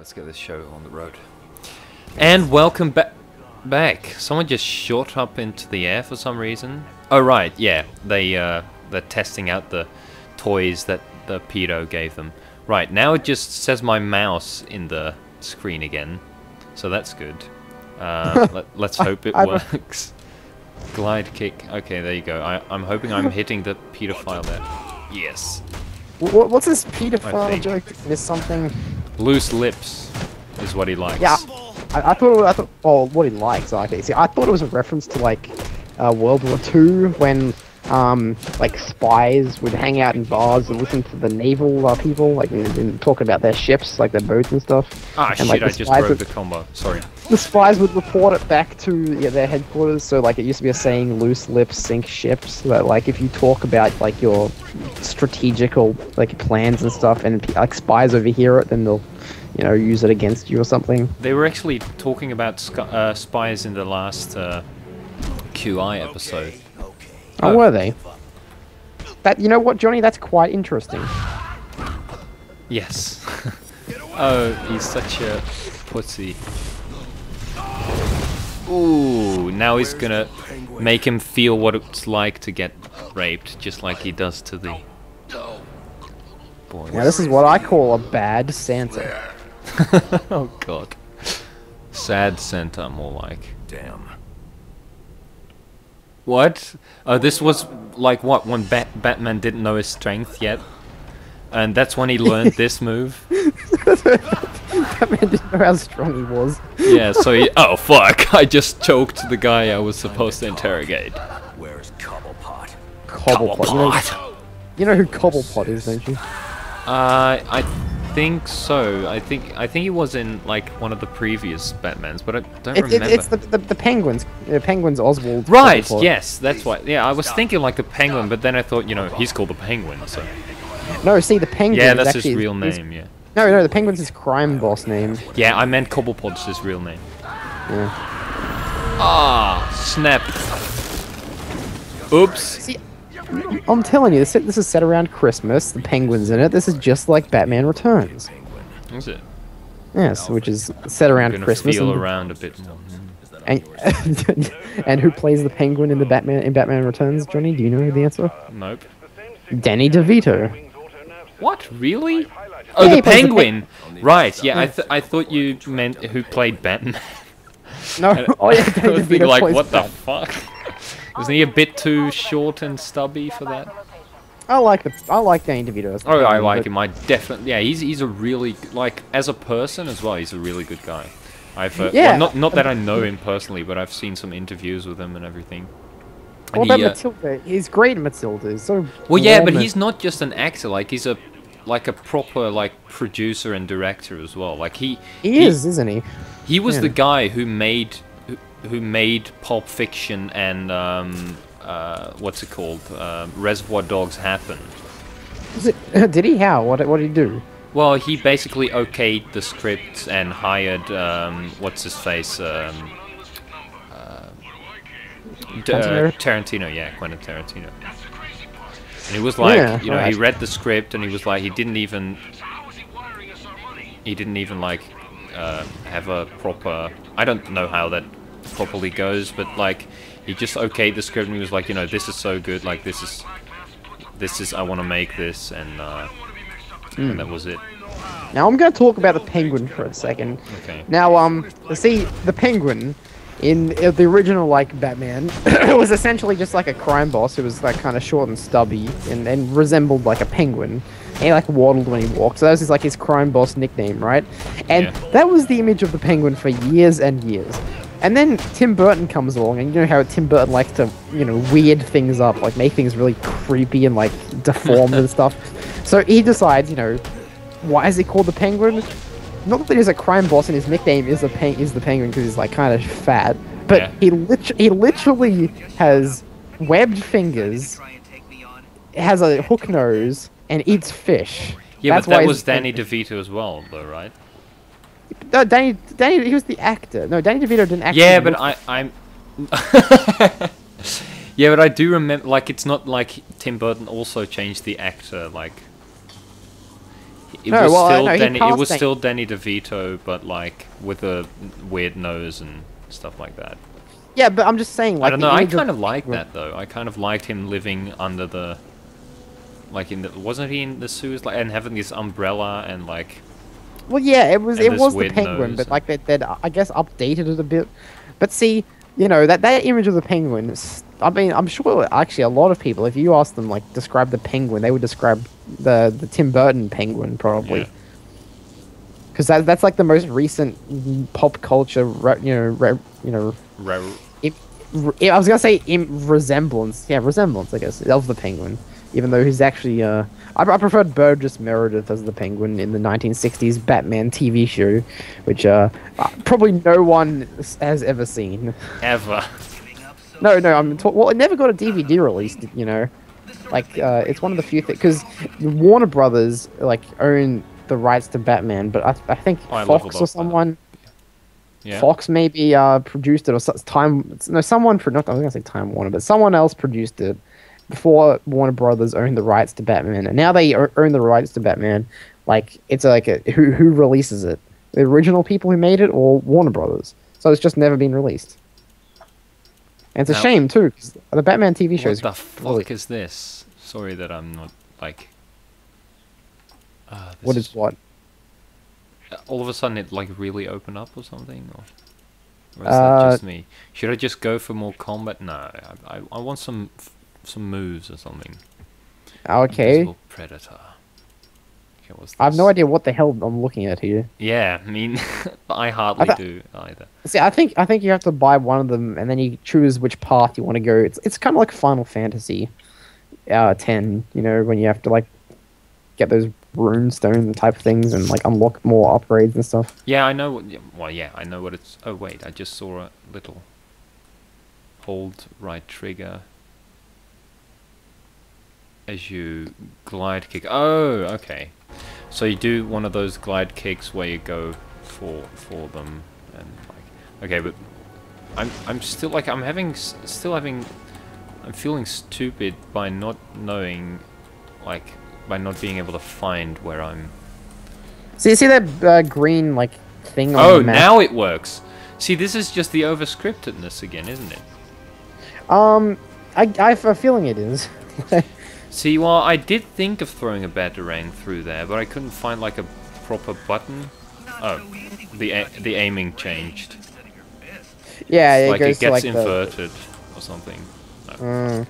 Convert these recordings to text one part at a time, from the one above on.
let's get this show on the road. And welcome back. Someone just shot up into the air for some reason. Oh right, yeah. They're testing out the toys that the PEDO gave them. Right, now it just says my mouse in the screen again. So that's good. Let's hope it works. Glide kick. Okay, there you go. I'm hoping I'm hitting the pedophile there. Yes. What's this pedophile joke? There's something... Loose lips is what he likes. Yeah, I thought. Oh, what he likes. Okay, see, I thought it was a reference to like World War II when like spies would hang out in bars and listen to the naval people, like and talking about their ships, like their boats and stuff. Ah, and, shit! like, I just broke the combo. Sorry. The spies would report it back to their headquarters. So like it used to be a saying, "Loose lips sink ships." That like if you talk about like your strategical like plans and stuff, and like spies overhear it, then they'll use it against you or something. They were actually talking about spies in the last QI episode. Oh, were they? That you know what, Johnny? That's quite interesting. Yes. Oh, he's such a pussy. Ooh, now he's gonna make him feel what it's like to get raped, just like he does to the boys. Now this is what I call a bad Santa. Oh god. Sad Santa, more like. Damn. What? Oh, this was like what, when Batman didn't know his strength yet? And that's when he learned this move? Batman didn't know how strong he was. Yeah, so he... Oh, fuck! I just choked the guy I was supposed to interrogate. Where's Cobblepot? Cobblepot. You know who Cobblepot is, don't you? I think so. I think he was in like one of the previous Batmans, but I don't remember. It's the Penguins. Penguins Oswald. Right. Cobblepot. Yes, that's why. Yeah, I was thinking like the Penguin, but then I thought, he's called the Penguin, so. No, see, the Penguin. Yeah, that's is his real name. Yeah. No, the Penguin's his crime boss name. Yeah, I meant Cobblepot's his real name. Yeah. Ah, snap. Oops. See, I'm telling you, this is set around Christmas. The Penguin's in it. This is just like Batman Returns. Is it? Yes, which is set around Christmas. Feel around a bit more. And and who plays the Penguin in Batman Returns? Johnny, do you know the answer? Nope. Danny DeVito. What? Really? Oh, Yeah, the Penguin. Right. Yeah, I thought you meant who played Batman. No. Oh yeah, I Danny was thinking DeVito like, plays what the Batman. fuck? Isn't he a bit too short and stubby for that? I like Danny DeVito. As the Oh, I Penguin, like but- him. I definitely. Yeah, he's a really like as a person as well. He's a really good guy. I've Yeah. well, not that I know him personally, but I've seen some interviews with him and everything. What about Matilda? He's great in Matilda. He's so well, yeah, but warm he's not just an actor. Like he's a proper like producer and director as well. Like he is, isn't he? He was Yeah. the guy who made Pulp Fiction and what's it called? Reservoir Dogs happen. Did he? How? What did he do? Well, he basically okayed the script and hired what's his face? Tarantino, yeah, Quentin Tarantino. And he was like, Yeah, he read the script and he was like, he didn't even like have a proper. I don't know how that properly goes, but like he just okayed the script and he was like, this is so good, like this is I want to make this, and that was it. Now I'm going to talk about the Penguin for a second. Okay. Now, see, the Penguin in the original like Batman was essentially just like a crime boss who was like kind of short and stubby and resembled like a penguin. And he like waddled when he walked, so that was his crime boss nickname, right? And that was the image of the Penguin for years and years. And then Tim Burton comes along, and you know how Tim Burton likes to, weird things up, like make things really creepy and like deformed and stuff. So he decides, why is he called the Penguin? Not that he's a crime boss and his nickname is the Penguin because he's like kind of fat, but he literally has webbed fingers, has a hook nose, and eats fish. Yeah, That's but that why was Danny DeVito as well, though, right? No, Danny, he was the actor. No, Danny DeVito didn't act. Yeah, but I'm. Yeah, but I do remember. Like, it's not like Tim Burton also changed the actor. Like, It No, was well, still no, he Danny. It passed was Dan- still Danny DeVito, but like with a weird nose and stuff like that. Yeah, but I'm just saying, like, I don't the know. I image kind of of like that though. I kind of liked him living under the, like in the, wasn't he in the sewers, like, and having this umbrella and like. Well, yeah, it was And this the weird penguin, nose but and- like they'd I guess updated it a bit. But see, you know that image of the penguin. I mean, I'm sure actually a lot of people, if you ask them like describe the penguin, they would describe the Tim Burton penguin probably. Yeah. Because that's like the most recent pop culture, Ra- I was gonna say resemblance, yeah, resemblance, I guess, of the penguin. Even though he's actually, I preferred Burgess Meredith as the penguin in the 1960s Batman TV show, which probably no one has ever seen. Ever. No, well, it never got a DVD release, you know. Like, it's one of the few things, because Warner Brothers, like, own the rights to Batman, but I think Oh, I Fox leveled or up someone... Yeah. Fox maybe produced it, or someone, not I was gonna say Time Warner, but someone else produced it before Warner Brothers owned the rights to Batman, and now they own the rights to Batman. Like, it's like who releases it? The original people who made it, or Warner Brothers? So it's just never been released. And it's a Now- shame too, because the Batman TV show What is the fuck is this? Sorry that I'm not like. This what is what? all of a sudden it like really opened up or something, or is that just me? Should I just go for more combat? No, I want some moves or something. Okay, Invisible Predator. Okay, what's I have no this? idea what the hell I'm looking at here. Yeah, I mean, I hardly do either. See, I think you have to buy one of them, and then you choose which path you want to go. It's kind of like Final Fantasy, 10. You know, when you have to like get those rune stones type of things and like unlock more upgrades and stuff. Yeah, I know. Well, yeah, I know what it's. Oh wait, I just saw a little. Hold right trigger. As you glide kick. Oh, okay. So you do one of those glide kicks where you go for them and like. Okay, but I'm still like I'm feeling stupid by not knowing, like, by not being able to find where I'm. So you see that green like thing on Oh, the map? now it works. See, this is just the overscriptedness again, isn't it? I have a feeling it is. See, well, I did think of throwing a batarang through there, but I couldn't find like a proper button. Oh, the aiming changed. Yeah, it Like goes it to like gets inverted or something. No.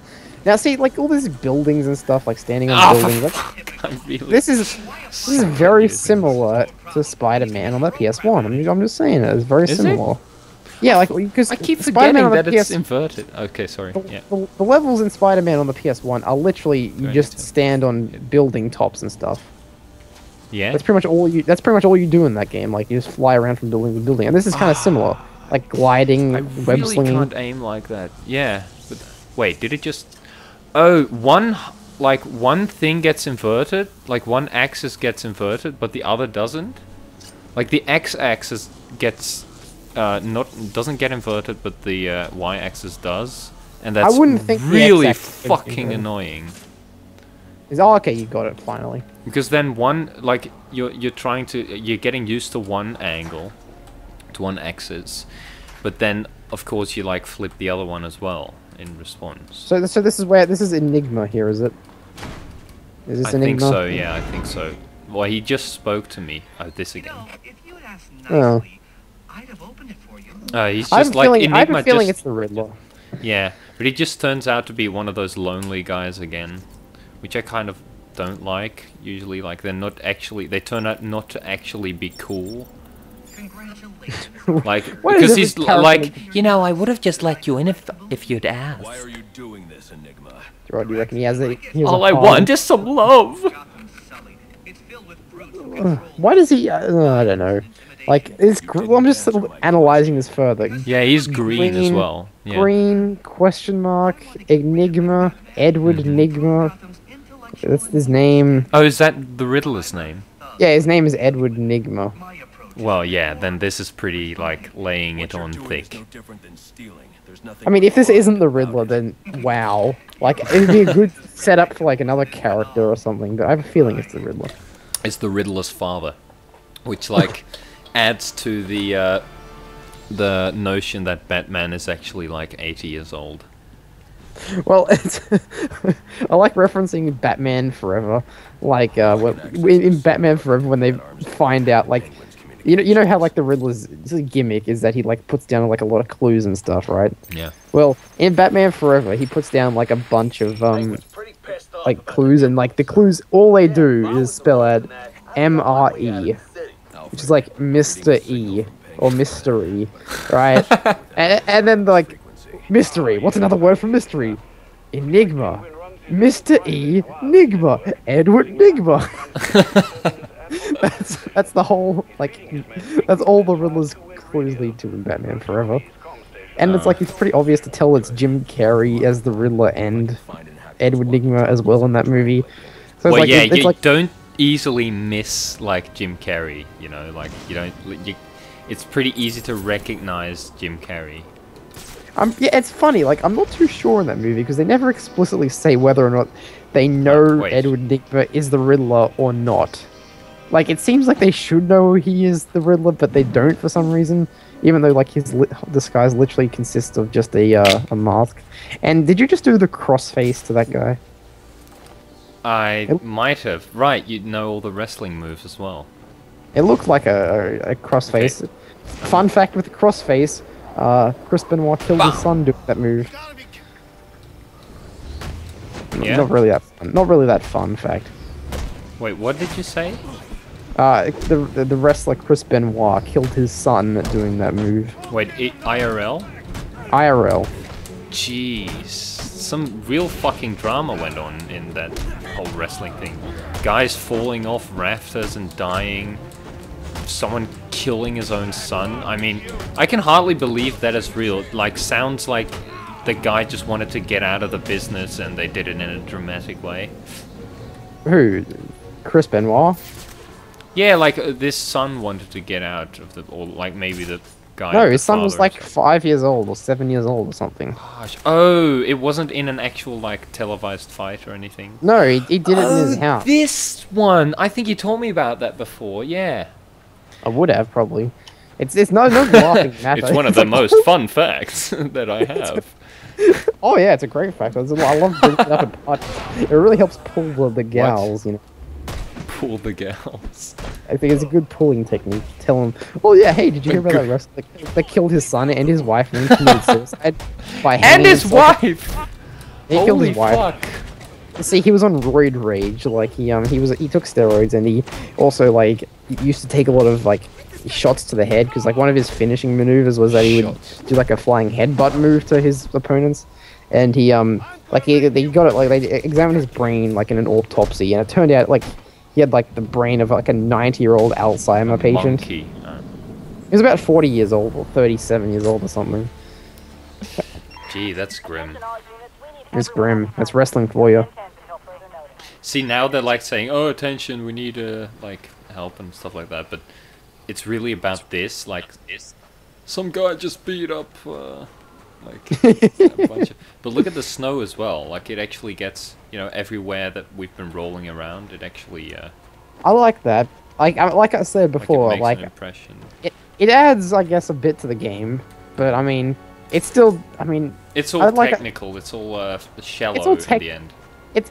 Now see, like all these buildings and stuff, like standing on Oh, buildings. for fuck, I'm really This is very similar to Spider-Man on the PS1. I'm just saying it. It's very Is it? similar. Yeah, like because I keep Spider-Man forgetting on the that it's PS inverted. Okay, sorry. Yeah. the levels in Spider-Man on the PS1 are literally you Going just to- stand on building tops and stuff. Yeah. That's pretty much all you. That's pretty much all you do in that game. Like you just fly around from building to building, and this is kind of similar, like gliding, I web really slinging. can't aim like that. Yeah. But wait, did it just? Oh, one thing gets inverted, like one axis gets inverted, but the other doesn't. Like the x-axis gets doesn't get inverted, but the y-axis does, and that's wouldn't think the really x-axis would be fucking inverted. annoying. Oh, okay, you got it finally. Because then you're getting used to one angle, to one axis, but then of course you like flip the other one as well in response. So this is Enigma here, is it? Is this I think Enigma? so, yeah, I think so. Well, he just spoke to me. Oh, this again. If you had asked Oh. nicely, I'd have opened it for you. He's I have just a like feeling. I have Enigma. a feeling Just, it's the Riddler. yeah, but he just turns out to be one of those lonely guys again, which I kind of don't like. Usually, like they turn out not to actually be cool. Congratulations. Like What is because it he's with character like, You know, I would have just let you in if you'd asked. Why are you doing this, Enigma? Or do you reckon he has a? he has all a I heart? want is some love. Gotham Sully. It's filled with brutes who control Why does he? I don't know. Like, well, I'm just sort of analyzing this further. Yeah, he's green as well. Yeah. Green question mark Enigma Edward Mm-hmm. Enigma. Gotham's intellectual That's his name. Oh, is that the Riddler's name? Yeah, his name is Edward Enigma. my approach. Well, yeah. Then this is pretty like laying it What you're on doing thick. is no different than stealing. There's nothing I mean, if this wrong isn't the about Riddler, it. then wow. Like, it'd be a good setup for like another character or something. But I have a feeling it's the Riddler. is the Riddler's father, which like adds to the notion that Batman is actually like 80 years old. Well, it's I like referencing Batman Forever, like in Batman Forever when they find out like. You know how like the Riddler's gimmick is that he like puts down like a lot of clues and stuff, right? Yeah. Well, in Batman Forever, he puts down like a bunch of like clues, and like the clues, all they do is spell out MRE, which is like Mr. E or mystery, right? and then like mystery. What's another word for mystery? Enigma. Mr. E. Nigma. Edward Nigma. That's the whole, like, that's all the Riddler's clues lead to in Batman Forever. And it's like, it's pretty obvious to tell it's Jim Carrey as the Riddler and Edward Nigma as well in that movie. So it's Well, like, yeah, it's you like, don't easily miss, like, Jim Carrey, you know, like, it's pretty easy to recognize Jim Carrey. yeah, it's funny, like, I'm not too sure in that movie, because they never explicitly say whether or not they know Edward Nigma is the Riddler or not. Like, it seems like they should know he is the Riddler, but they don't for some reason. Even though, like, his disguise literally consists of just a mask. And did you just do the crossface to that guy? I might have. Right, you know all the wrestling moves as well. It looked like a crossface. Okay. Fun fact with the crossface, Chris Benoit killed his son doing that move. Yeah? Not really that fun fact. Wait, what did you say? The wrestler Chris Benoit killed his son doing that move. Wait, IRL? IRL. Jeez. Some real fucking drama went on in that whole wrestling thing. Guys falling off rafters and dying. Someone killing his own son. I mean, I can hardly believe that is real. Like, sounds like the guy just wanted to get out of the business and they did it in a dramatic way. Who? Chris Benoit? Yeah, like this son wanted to get out of the, or like maybe the guy. No, his son was like 5 years old or 7 years old or something. Gosh. Oh, it wasn't in an actual like televised fight or anything. No, he did it in his house. This one, I think you told me about that before. Yeah. I would have probably. It's no laughing matter. It's one of the most fun facts that I have. Oh yeah, it's a great fact. I love bringing it up in podcasts. It really helps pull the gals, you know. Pull the gals. I think it's a good pulling technique. Tell him, oh yeah, hey, did you hear about that wrestler that killed his son and his wife and then committed suicide by hanging himself? wife. He killed his wife. Fuck. See, he was on roid rage. Like he took steroids and he also like used to take a lot of like shots to the head because like one of his finishing maneuvers was that he would do like a flying headbutt move to his opponents, and he like he got it like they examined his brain like in an autopsy and it turned out like he had like the brain of like a 90-year-old Alzheimer patient. Monkey. He was about 40 years old or 37 years old or something. Gee, that's grim. It's grim. That's wrestling for you. See, now they're like saying, "Oh, attention, we need like help and stuff like that," but it's really about this. Like, some guy just beat up like a bunch of. But look at the snow as well. Like, it actually gets, you know, everywhere that we've been rolling around. It actually. I like that. Like I said before, like it makes an impression. It adds, I guess, a bit to the game, but I mean, it's still. I mean, it's all technical. It's all shallow in the end. It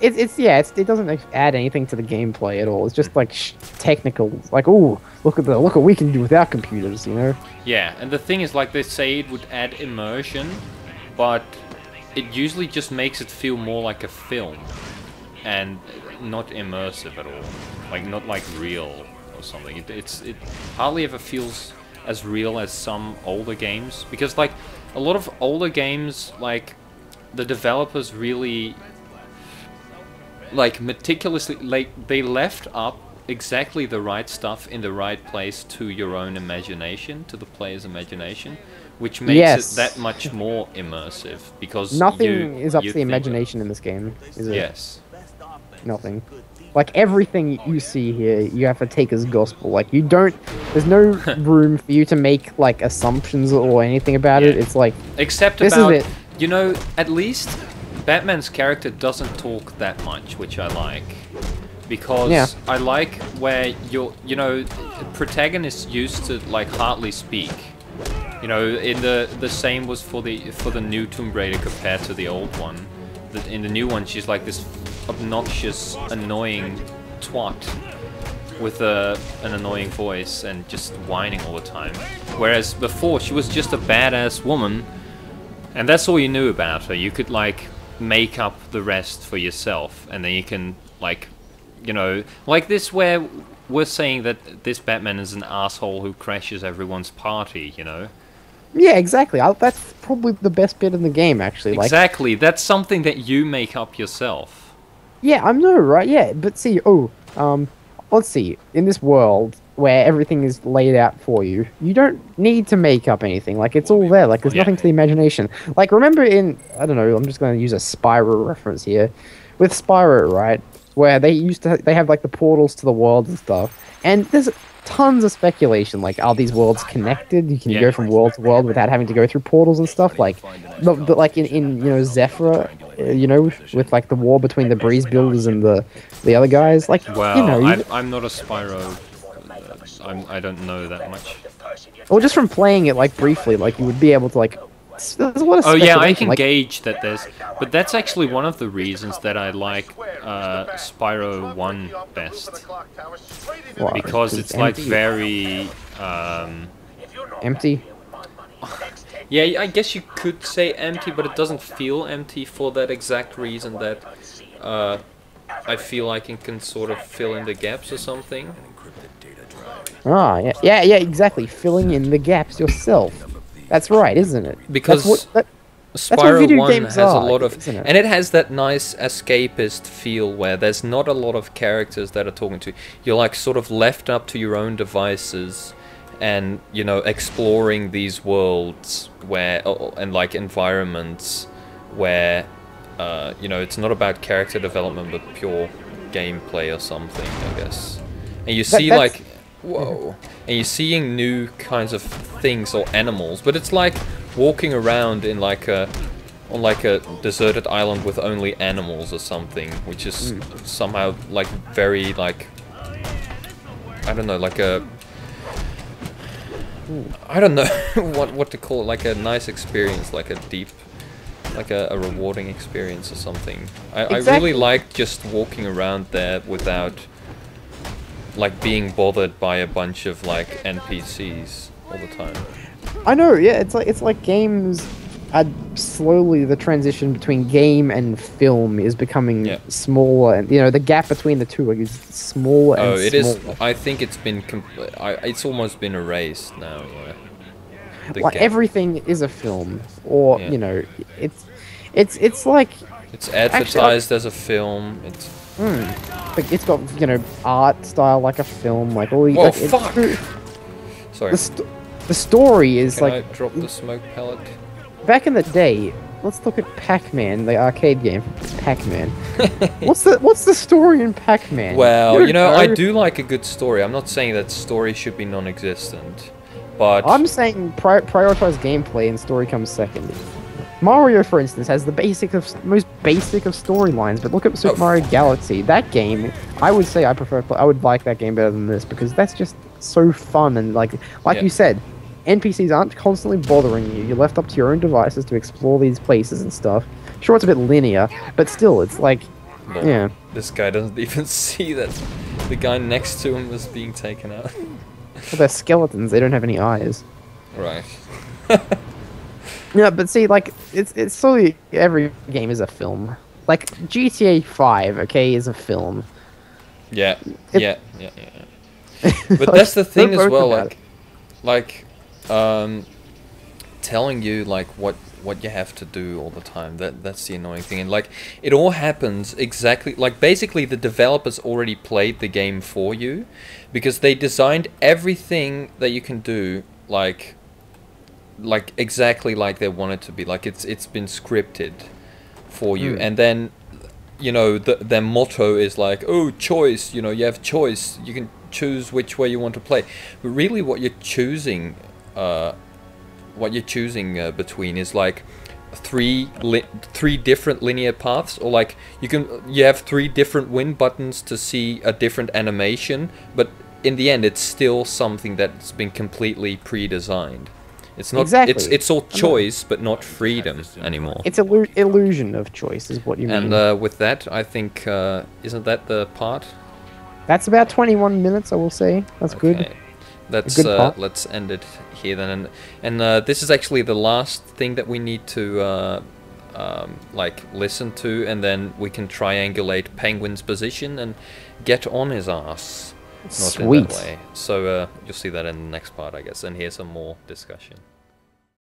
doesn't add anything to the gameplay at all. It's just like technical. Like, ooh, look what we can do without computers, you know? Yeah, and the thing is, like, they say it would add immersion, but it usually just makes it feel more like a film, and not immersive at all. Like, not like real or something. It hardly ever feels as real as some older games, because like a lot of older games, like the developers really. Like, meticulously, like, they left up exactly the right stuff in the right place to your own imagination, to the player's imagination, which makes it that much more immersive, because nothing is up to the imagination in this game, is it? Yes. Nothing. Like, everything you see here, you have to take as gospel. Like, you don't... There's no room for you to make, like, assumptions or anything about it. It's like... Except this about... is it. You know, at least... Batman's character doesn't talk that much, which I like. because Yeah. I like where you know, protagonists used to like hardly speak. You know, in the same was for the new Tomb Raider compared to the old one. In the new one, she's like this obnoxious, annoying twat with an annoying voice and just whining all the time. Whereas before, she was just a badass woman, and that's all you knew about her. You could like make up the rest for yourself, and then you can like, you know, like this where we're saying that this Batman is an asshole who crashes everyone's party, you know. Yeah, exactly. That's probably the best bit in the game, actually. Like, Exactly, that's something that you make up yourself. yeah, I know, right? Yeah, but see, let's see. In this world where everything is laid out for you, you don't need to make up anything. Like, it's all there. Like, there's Yeah. nothing to the imagination. Like, remember in, I don't know, I'm just going to use a Spyro reference here. With Spyro, right? Where they have, like, the portals to the world and stuff. And there's tons of speculation. Like, are these worlds connected? You can Yeah. go from world to world without having to go through portals and stuff. Like, but like in you know, Zephyr, you know, with like the war between the Breeze Builders and the other guys. Like, Well, you know, I'm not a Spyro. I don't know that much. or just from playing it like briefly, like you would be able to like. There's a lot of Oh yeah, I speculation, can like, gauge that there's, but that's actually one of the reasons that I like Spyro 1 best, What, because it's like empty? very. Empty. Yeah, I guess you could say empty, but it doesn't feel empty for that exact reason that I feel like it can sort of fill in the gaps or something. Ah, yeah, exactly. Filling in the gaps yourself. That's right, isn't it? Because that's what Spyro video 1 games has a are, lot of, isn't it? and it has that nice escapist feel where there's not a lot of characters that are talking to you. You're like sort of left up to your own devices, and you know, exploring these worlds where and like environments where you know, it's not about character development but pure gameplay or something, I guess. And you see like, whoa, and you're seeing new kinds of things or animals, but it's like walking around in like on like a deserted island with only animals or something, which is somehow like very like, I don't know, like a, I don't know what to call it, like a nice experience, like a deep, like a rewarding experience or something. I really like just walking around there without like being bothered by a bunch of like NPCs all the time. I know, yeah, it's like games are slowly, the transition between game and film is becoming smaller, and you know, the gap between the two is smaller and it smaller. is. I think it's been it's almost been erased now. Yeah. Like gap. everything is a film, or you know, it's like it's advertised as a film. It's like it's got, you know, art style like a film, like all. Whoa, like, fuck! Sorry. The story is Can like I drop the smoke pellet? back in the day. Let's look at Pac-Man, the arcade game. Pac-Man. What's the story in Pac-Man? Well, you know, I do like a good story. I'm not saying that story should be non-existent, but I'm saying prioritize gameplay and story comes second. Mario, for instance, has the most basic of storylines, but look at Super Mario Galaxy. That game, I would say I would like that game better than this, because that's just so fun, and like you said, NPCs aren't constantly bothering you. You're left up to your own devices to explore these places and stuff. Sure, it's a bit linear, but still, it's like, no, yeah. This guy doesn't even see that the guy next to him is being taken out. Well, they're skeletons. They don't have any eyes. Right. Yeah, but see, like, it's slowly, every game is a film. Like, GTA 5, okay, is a film. Yeah. But that's the thing as well, like, telling you like what you have to do all the time. That's the annoying thing, and like it all happens exactly like basically the developers already played the game for you, because they designed everything that you can do like exactly like they want it to be. Like it's been scripted for you, and then you know their motto is like, oh, choice. You know, you have choice. You can choose which way you want to play. But really, what you're choosing between is like three different linear paths, or like you have 3 different win buttons to see a different animation, but in the end it's still something that's been completely pre-designed. It's not Exactly. it's all choice but not freedom anymore. It's illusion of choice, is what you mean. And with that, I think isn't that the part? That's about 21 minutes, I will say. That's good. That's good part. let's end it here then. And this is actually the last thing that we need to like listen to, and then we can triangulate Penguin's position and get on his ass. Not in that Sweet. way. So you'll see that in the next part, I guess. And here's some more discussion.